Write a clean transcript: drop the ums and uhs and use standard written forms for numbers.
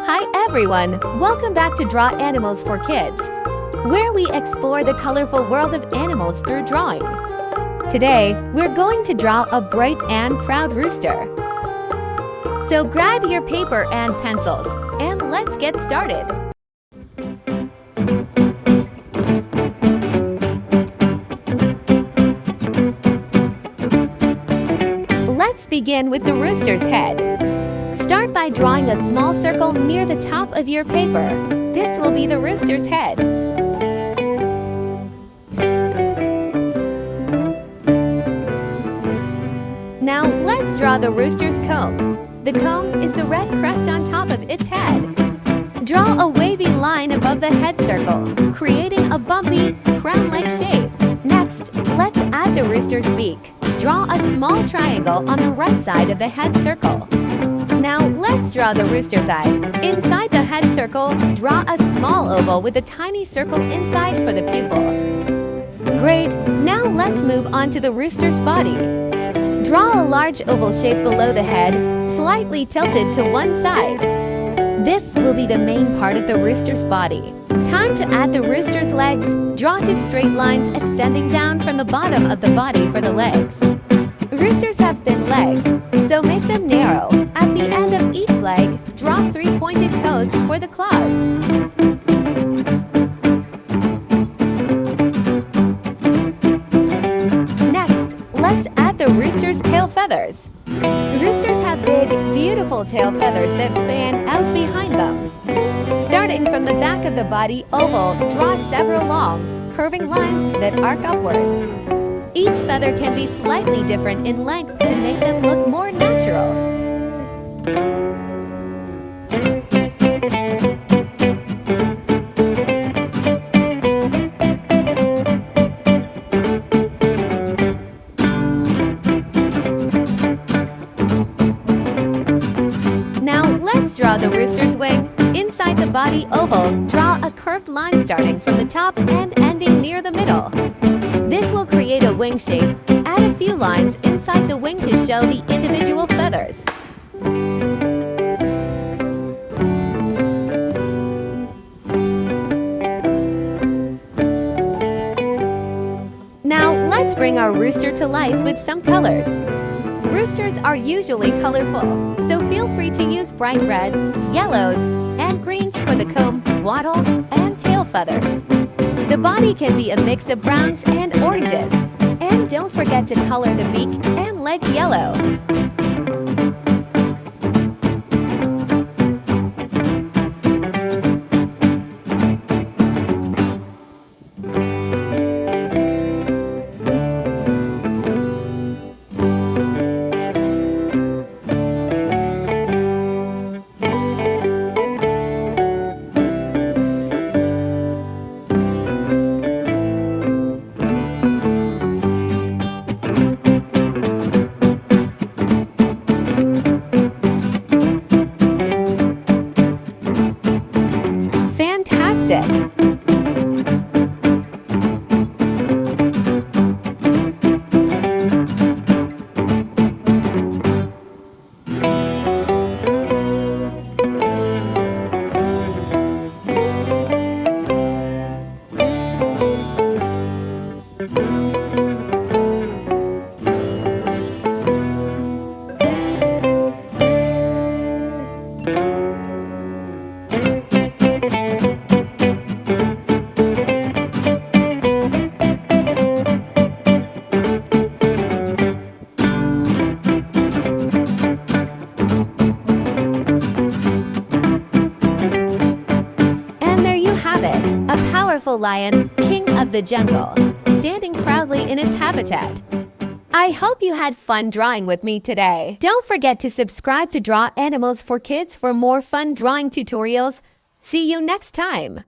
Hi everyone! Welcome back to Draw Animals for Kids, where we explore the colorful world of animals through drawing. Today, we're going to draw a bright and proud rooster. So grab your paper and pencils, and let's get started. Let's begin with the rooster's head. Start by drawing a small circle near the top of your paper. This will be the rooster's head. Now let's draw the rooster's comb. The comb is the red crest on top of its head. Draw a wavy line above the head circle, creating a bumpy, crown-like shape. Next, let's add the rooster's beak. Draw a small triangle on the right side of the head circle. Now let's draw the rooster's eye. Inside the head circle, draw a small oval with a tiny circle inside for the pupil. Great! Now let's move on to the rooster's body. Draw a large oval shape below the head, slightly tilted to one side. This will be the main part of the rooster's body. Time to add the rooster's legs. Draw two straight lines extending down from the bottom of the body for the legs. Roosters have thin legs, so make them narrow. At the end of each leg, draw three pointed toes for the claws. Next, let's add the rooster's tail feathers. Roosters have big, beautiful tail feathers that fan out behind them. Starting from the back of the body oval, draw several long, curving lines that arc upwards. Each feather can be slightly different in length to make them look more natural. Now let's draw the rooster's wing. Inside the body oval, draw a curved line starting from the top and ending near the middle. This will create a wing shape. Add a few lines inside the wing to show the individual feathers. Now let's bring our rooster to life with some colors. Roosters are usually colorful, so feel free to use bright reds, yellows, and greens for the comb, wattle, and tail feathers. The body can be a mix of browns and oranges. And don't forget to color the beak and legs yellow. Fantastic! A powerful lion, king of the jungle, standing proudly in its habitat. I hope you had fun drawing with me today. Don't forget to subscribe to Draw Animals for Kids for more fun drawing tutorials. See you next time.